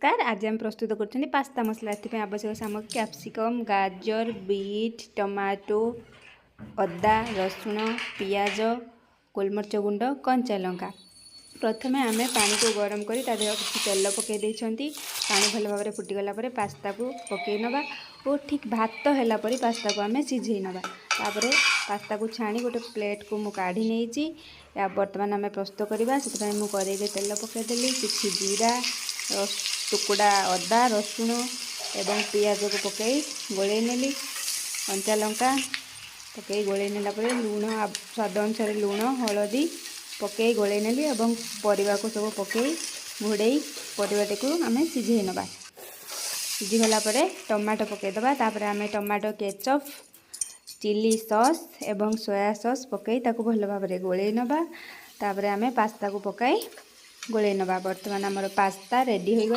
नमस्कार। आज आम प्रस्तुत कर पास्ता मसला। एथपाई आवश्यक सामग्री कैप्सिकम, गाजर, बीट, टमाटो, अदा, रसुण, पियाज, गोलमरिच गुंड, कंचा लंका। प्रथमे आम पानी को गरम कर किसी तेल पकई पानी भल भाव फुटीगला पास्ता को पकई नवा और ठीक भात है पास्ता को आम सीझे नवा। तापर पास्ता को छाणी गोटे प्लेट को मु काढ़ी नहीं बर्तमान आम प्रस्तुत करवा। से मुझे तेल पकईदेली किसी जीरा टुकड़ा अदा रसुण एवं पियाज को पकई गोले नेली। कंचा लंका पकई गोले नेला लुण स्वाद अनुसार लुण हलदी पकई गोले नेली एवं परिवा को सब पकई घोड़े परिवाटी को आम सीझे नवा। सीझीगला टमाटो पकईदबा। तापर आम टमाटो केचप चिली सॉस एवं सोया सॉस पकई ताको भल भाव गोले नवा। तापर आम पास्ता को पकई गोले नवा। बर्तमान आमर पास्ता रेडी हो।